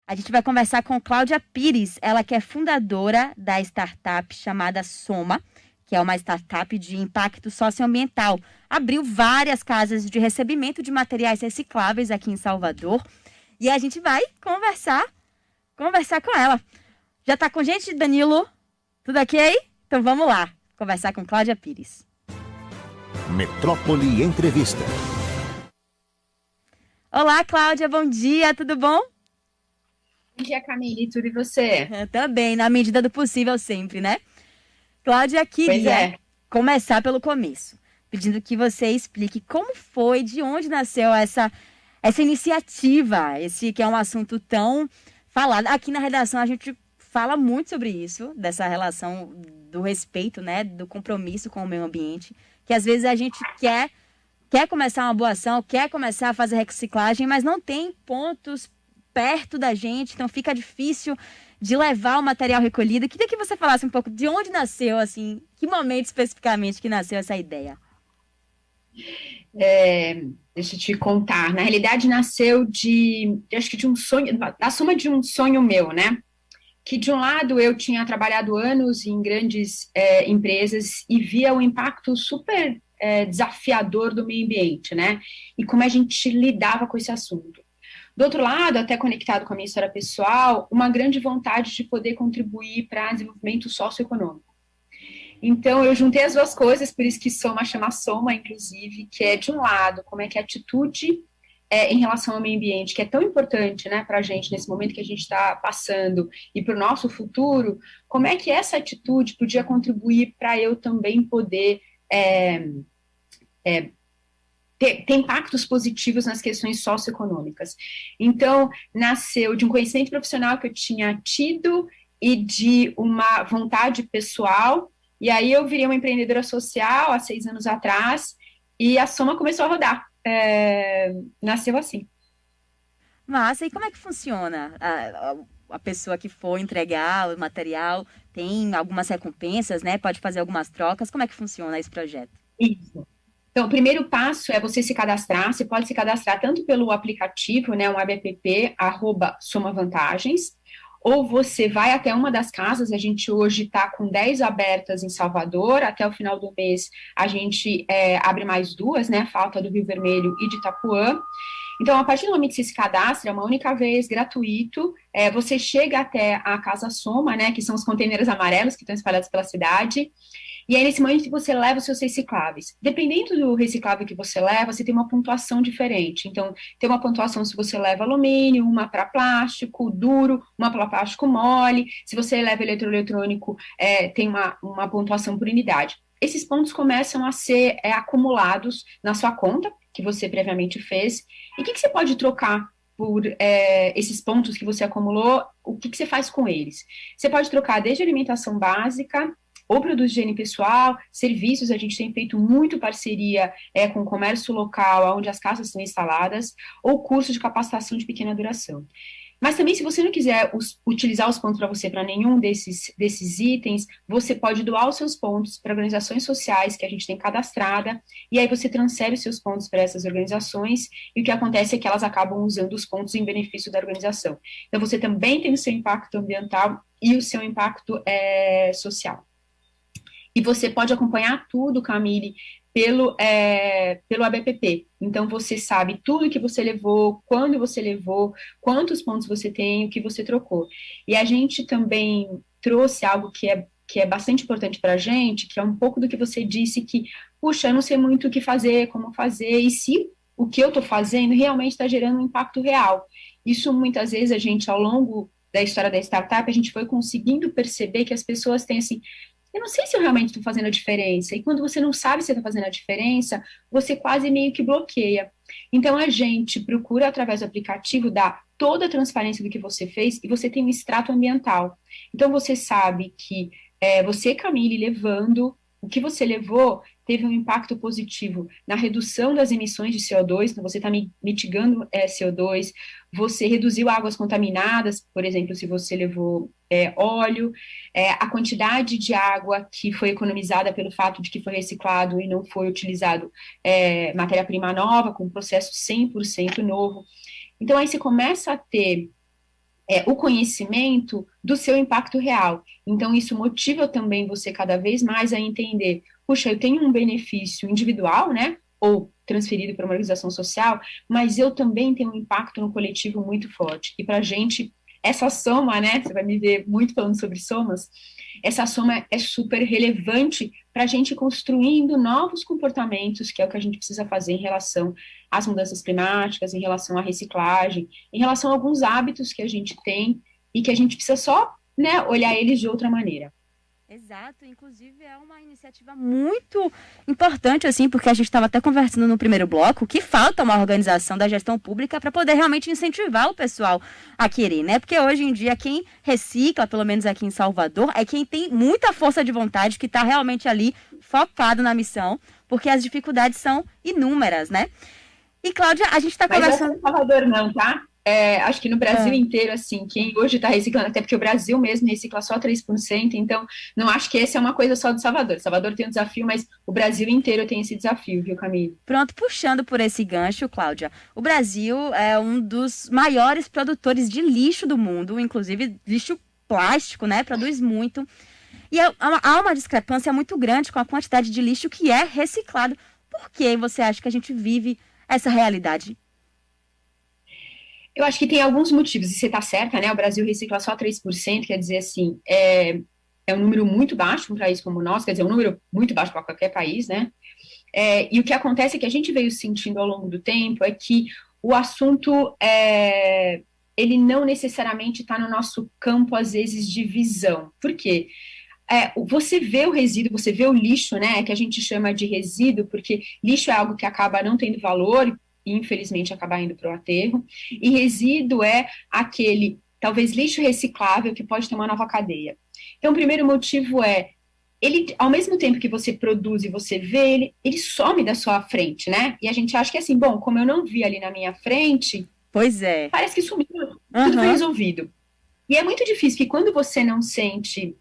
A gente vai conversar com Cláudia Pires, ela que é fundadora da startup chamada Soma, que é uma startup de impacto socioambiental. Abriu várias casas de recebimento de materiais recicláveis aqui em Salvador. E a gente vai conversar com ela. Já está com gente, Danilo? Tudo ok? Então vamos lá, conversar com Cláudia Pires. Metrópole Entrevista. Olá, Cláudia, bom dia, tudo bom? Bom dia, Camille, tudo e você? Também, na medida do possível sempre, né? Cláudia, queria começar pelo começo, pedindo que você explique como foi, de onde nasceu essa iniciativa, esse que é um assunto tão falado. Aqui na redação a gente fala muito sobre isso, dessa relação do respeito, né, do compromisso com o meio ambiente, que às vezes a gente quer começar uma boa ação, quer começar a fazer reciclagem, mas não tem pontos perto da gente, então fica difícil de levar o material recolhido. Queria que você falasse um pouco de onde nasceu, assim, que momento especificamente que nasceu essa ideia. Deixa eu te contar. Na realidade, nasceu acho que de um sonho, da soma de um sonho meu, né? Que de um lado eu tinha trabalhado anos em grandes empresas e via o impacto super desafiador do meio ambiente, né? E como a gente lidava com esse assunto. Do outro lado, até conectado com a minha história pessoal, uma grande vontade de poder contribuir para o desenvolvimento socioeconômico. Então, eu juntei as duas coisas, por isso que Soma chama Soma, inclusive, que é, de um lado, como é que a atitude em relação ao meio ambiente, que é tão importante, né, para a gente, nesse momento que a gente está passando, e para o nosso futuro, como é que essa atitude podia contribuir para eu também poder ter impactos positivos nas questões socioeconômicas. Então, nasceu de um conhecimento profissional que eu tinha tido e de uma vontade pessoal, e aí eu virei uma empreendedora social há 6 anos atrás, e a Soma começou a rodar. Nasceu assim. Massa, e como é que funciona? A pessoa que for entregar o material tem algumas recompensas, né? Pode fazer algumas trocas. Como é que funciona esse projeto? Isso. Então, o primeiro passo é você se cadastrar. Você pode se cadastrar tanto pelo aplicativo, né, um app, @somavantagens, ou você vai até uma das casas. A gente hoje está com 10 abertas em Salvador. Até o final do mês, a gente abre mais 2, né, falta do Rio Vermelho e de Itapuã. Então, a partir do momento que você se cadastra, é uma única vez, gratuito, você chega até a Casa Soma, né, que são os contêineres amarelos que estão espalhados pela cidade. E aí, nesse momento, você leva os seus recicláveis. Dependendo do reciclável que você leva, você tem uma pontuação diferente. Então, tem uma pontuação se você leva alumínio, uma para plástico duro, uma para plástico mole. Se você leva eletroeletrônico, tem uma pontuação por unidade. Esses pontos começam a ser acumulados na sua conta, que você previamente fez. E o que você pode trocar por esses pontos que você acumulou? O que você faz com eles? Você pode trocar desde alimentação básica, ou produtos de higiene pessoal, serviços. A gente tem feito muito parceria com o comércio local, onde as casas são instaladas, ou cursos de capacitação de pequena duração. Mas também, se você não quiser utilizar os pontos para você para nenhum desses itens, você pode doar os seus pontos para organizações sociais que a gente tem cadastrada, e aí você transfere os seus pontos para essas organizações, e o que acontece é que elas acabam usando os pontos em benefício da organização. Então, você também tem o seu impacto ambiental e o seu impacto social. E você pode acompanhar tudo, Camille, pelo app. Então, você sabe tudo que você levou, quando você levou, quantos pontos você tem, o que você trocou. E a gente também trouxe algo que é bastante importante para a gente, que é um pouco do que você disse, que, puxa, eu não sei muito o que fazer, como fazer, e se o que eu estou fazendo realmente está gerando um impacto real. Isso, muitas vezes, a gente, ao longo da história da startup, a gente foi conseguindo perceber que as pessoas têm, assim, eu não sei se eu realmente estou fazendo a diferença. E quando você não sabe se está fazendo a diferença, você quase meio que bloqueia. Então, a gente procura, através do aplicativo, dar toda a transparência do que você fez, e você tem um extrato ambiental. Então, você sabe que você, Camille, levando o que você levou, teve um impacto positivo na redução das emissões de CO2, então você está mitigando CO2, você reduziu águas contaminadas, por exemplo, se você levou óleo, a quantidade de água que foi economizada pelo fato de que foi reciclado e não foi utilizado matéria-prima nova, com um processo 100% novo. Então, aí você começa a ter o conhecimento do seu impacto real. Então, isso motiva também você cada vez mais a entender, puxa, eu tenho um benefício individual, né, ou transferido para uma organização social, mas eu também tenho um impacto no coletivo muito forte. E para a gente, essa soma, né, você vai me ver muito falando sobre somas, essa soma é super relevante para a gente construindo novos comportamentos, que é o que a gente precisa fazer em relação às mudanças climáticas, em relação à reciclagem, em relação a alguns hábitos que a gente tem e que a gente precisa só, né, olhar eles de outra maneira. Exato, inclusive é uma iniciativa muito importante, assim, porque a gente estava até conversando no primeiro bloco que falta uma organização da gestão pública para poder realmente incentivar o pessoal a querer, né? Porque hoje em dia quem recicla, pelo menos aqui em Salvador, é quem tem muita força de vontade, que está realmente ali focado na missão, porque as dificuldades são inúmeras, né? E, Cláudia, a gente está conversando... Mas não é Salvador não, tá? Acho que no Brasil inteiro, assim, quem hoje está reciclando, até porque o Brasil mesmo recicla só 3%, então não acho que essa é uma coisa só do Salvador. Salvador tem um desafio, mas o Brasil inteiro tem esse desafio, viu, Camille? Pronto, puxando por esse gancho, Cláudia, o Brasil é um dos maiores produtores de lixo do mundo, inclusive lixo plástico, né? Produz muito. E há uma discrepância muito grande com a quantidade de lixo que é reciclado. Por que você acha que a gente vive essa realidade? Eu acho que tem alguns motivos, e você está certa, né? O Brasil recicla só 3%, quer dizer assim, é um número muito baixo para um país como o nosso, quer dizer, um número muito baixo para qualquer país, né? E o que acontece é que a gente veio sentindo ao longo do tempo é que o assunto, ele não necessariamente está no nosso campo, às vezes, de visão. Por quê? Você vê o resíduo, você vê o lixo, né? Que a gente chama de resíduo, porque lixo é algo que acaba não tendo valor, e infelizmente acaba indo para o aterro, e resíduo é aquele, talvez, lixo reciclável que pode ter uma nova cadeia. Então, o primeiro motivo ele, ao mesmo tempo que você produz e você vê ele some da sua frente, né? E a gente acha que assim, bom, como eu não vi ali na minha frente, pois é, parece que sumiu, tudo foi resolvido. E é muito difícil que quando você não sente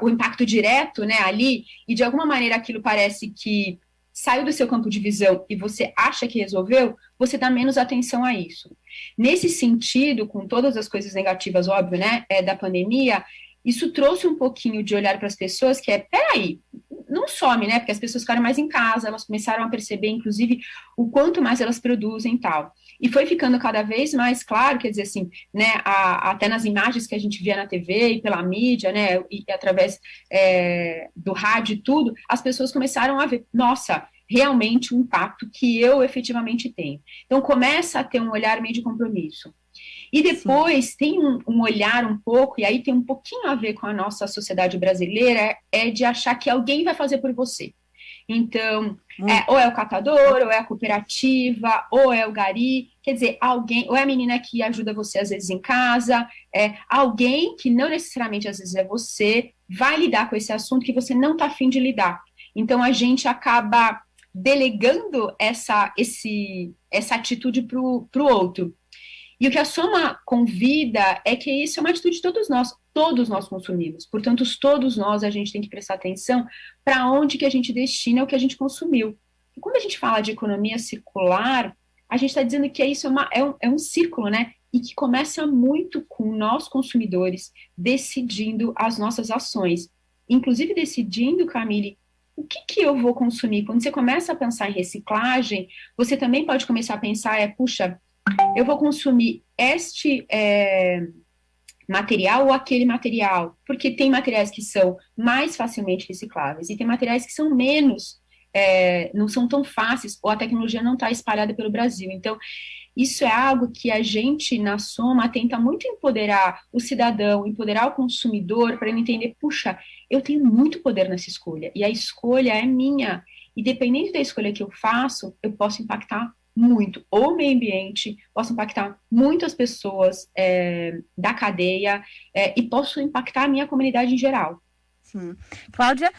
o impacto direto, né, ali, e de alguma maneira aquilo parece que saiu do seu campo de visão e você acha que resolveu, você dá menos atenção a isso. Nesse sentido, com todas as coisas negativas, óbvio, né, da pandemia, isso trouxe um pouquinho de olhar para as pessoas que peraí, não some, né, porque as pessoas ficaram mais em casa, elas começaram a perceber, inclusive, o quanto mais elas produzem e tal. E foi ficando cada vez mais claro, quer dizer assim, né, até nas imagens que a gente via na TV e pela mídia, né, e através do rádio e tudo, as pessoas começaram a ver, nossa, realmente o impacto que eu efetivamente tenho. Então, começa a ter um olhar meio de compromisso. E depois Sim. tem um olhar um pouco, e aí tem um pouquinho a ver com a nossa sociedade brasileira, de achar que alguém vai fazer por você. Então, ou é o catador, ou é a cooperativa, ou é o gari, quer dizer, alguém, ou é a menina que ajuda você às vezes em casa, alguém que não necessariamente às vezes é você, vai lidar com esse assunto que você não está afim de lidar. Então, a gente acaba delegando essa atitude para o outro. E o que a Soma convida é que isso é uma atitude de todos nós consumimos. Portanto, todos nós, a gente tem que prestar atenção para onde que a gente destina o que a gente consumiu. E quando a gente fala de economia circular, a gente está dizendo que isso é um círculo, né? E que começa muito com nós, consumidores, decidindo as nossas ações. Inclusive decidindo, Camille, o que eu vou consumir? Quando você começa a pensar em reciclagem, você também pode começar a pensar, puxa, eu vou consumir este material ou aquele material, porque tem materiais que são mais facilmente recicláveis e tem materiais que são menos, não são tão fáceis, ou a tecnologia não está espalhada pelo Brasil. Então, isso é algo que a gente, na Soma, tenta muito empoderar o cidadão, empoderar o consumidor, para ele entender, puxa, eu tenho muito poder nessa escolha, e a escolha é minha, e dependendo da escolha que eu faço, eu posso impactar muito o meio ambiente, posso impactar muito as pessoas da cadeia e posso impactar a minha comunidade em geral. Sim. Cláudia,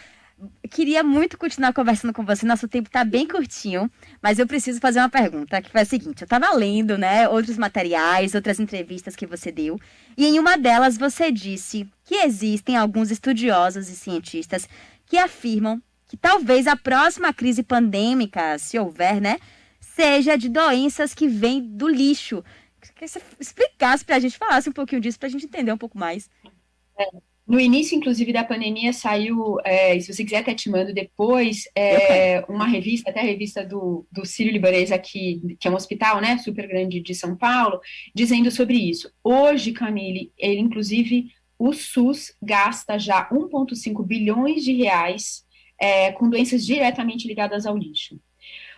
queria muito continuar conversando com você, nosso tempo está bem curtinho, mas eu preciso fazer uma pergunta, que foi a seguinte: eu estava lendo, né, outros materiais, outras entrevistas que você deu, e em uma delas você disse que existem alguns estudiosos e cientistas que afirmam que talvez a próxima crise pandêmica, se houver, né, seja de doenças que vêm do lixo. que você explicasse para a gente, falasse um pouquinho disso, para a gente entender um pouco mais. No início, inclusive, da pandemia, saiu, se você quiser até te mando depois, uma revista, até a revista do Sírio-Libanês aqui, que é um hospital, né, super grande de São Paulo, dizendo sobre isso. Hoje, Camille, inclusive, o SUS gasta já 1,5 bilhões de reais com doenças diretamente ligadas ao lixo.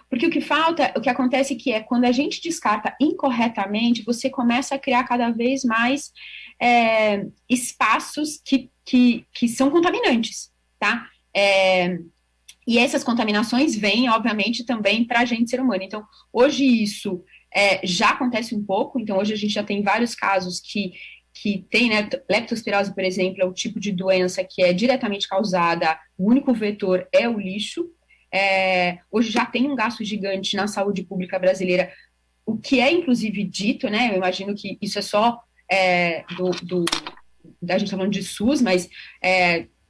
Porque o que falta, o que acontece que quando a gente descarta incorretamente, você começa a criar cada vez mais espaços que são contaminantes, tá? E essas contaminações vêm, obviamente, também para a gente, ser humano. Então, hoje isso já acontece um pouco, então hoje a gente já tem vários casos que tem, né, leptospirose, por exemplo, é o tipo de doença que é diretamente causada, o único vetor é o lixo. Hoje já tem um gasto gigante na saúde pública brasileira, o que é inclusive dito, né? Eu imagino que isso é só da gente tá falando de SUS, mas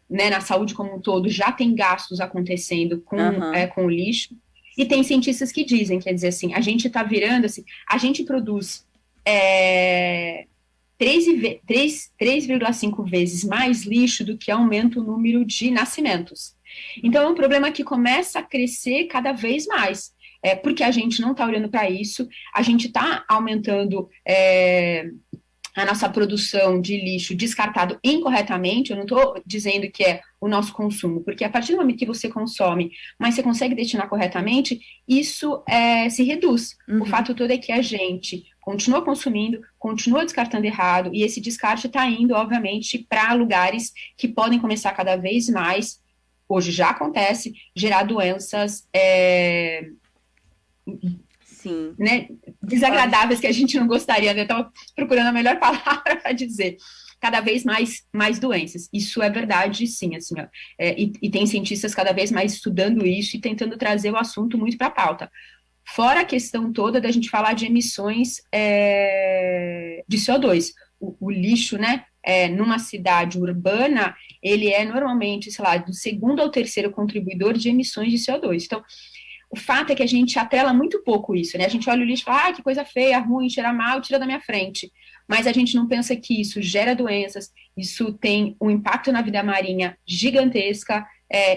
né, na saúde como um todo já tem gastos acontecendo com o lixo. E tem cientistas que dizem, quer dizer assim, a gente está virando assim, a gente produz 3,5 vezes mais lixo do que aumenta o número de nascimentos. Então, é um problema que começa a crescer cada vez mais, porque a gente não está olhando para isso, a gente está aumentando a nossa produção de lixo descartado incorretamente. Eu não estou dizendo que é o nosso consumo, porque a partir do momento que você consome, mas você consegue destinar corretamente, isso se reduz. Uhum. O fato todo é que a gente continua consumindo, continua descartando errado, e esse descarte está indo, obviamente, para lugares que podem começar cada vez mais, hoje já acontece, gerar doenças Sim. Né, desagradáveis, que a gente não gostaria, né? Eu estava procurando a melhor palavra para dizer. Cada vez mais doenças. Isso é verdade, sim, assim, ó. E tem cientistas cada vez mais estudando isso e tentando trazer o assunto muito para a pauta. Fora a questão toda da gente falar de emissões de CO2. O lixo, né, numa cidade urbana, ele é normalmente, sei lá, do segundo ao terceiro contribuidor de emissões de CO2. Então, o fato é que a gente atrela muito pouco isso, né? A gente olha o lixo e fala, que coisa feia, ruim, cheira mal, tira da minha frente. Mas a gente não pensa que isso gera doenças, isso tem um impacto na vida marinha gigantesca,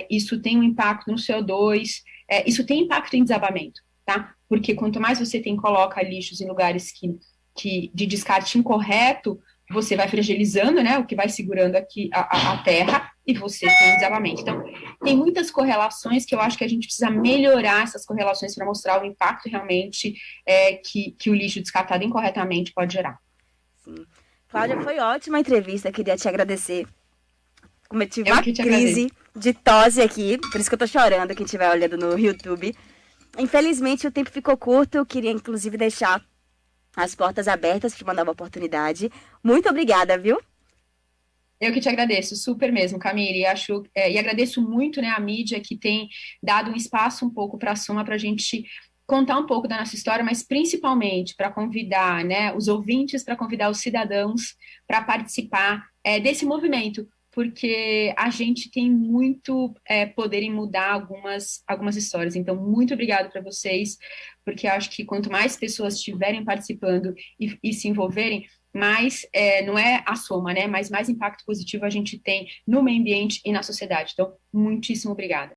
isso tem um impacto no CO2, isso tem impacto em desabamento, tá? Porque quanto mais você coloca lixos em lugares de descarte incorreto, você vai fragilizando, né, o que vai segurando aqui a terra, e você tem desabamento. Então, tem muitas correlações que eu acho que a gente precisa melhorar essas correlações para mostrar o impacto realmente que o lixo descartado incorretamente pode gerar. Sim. Cláudia, foi ótima a entrevista, queria te agradecer. Como eu tive uma crise de tosse aqui, por isso que eu tô chorando, quem estiver olhando no YouTube. Infelizmente, o tempo ficou curto, eu queria inclusive deixar as portas abertas para uma nova oportunidade. Muito obrigada, viu? Eu que te agradeço, super mesmo, Camille. E agradeço muito, né, a mídia que tem dado um espaço um pouco para a Soma, para a gente contar um pouco da nossa história, mas principalmente para convidar, né, os ouvintes, para convidar os cidadãos para participar desse movimento, porque a gente tem muito poder em mudar algumas histórias. Então, muito obrigada para vocês, porque eu acho que quanto mais pessoas estiverem participando e se envolverem, mais, não é a soma, né? Mas mais impacto positivo a gente tem no meio ambiente e na sociedade. Então, muitíssimo obrigada.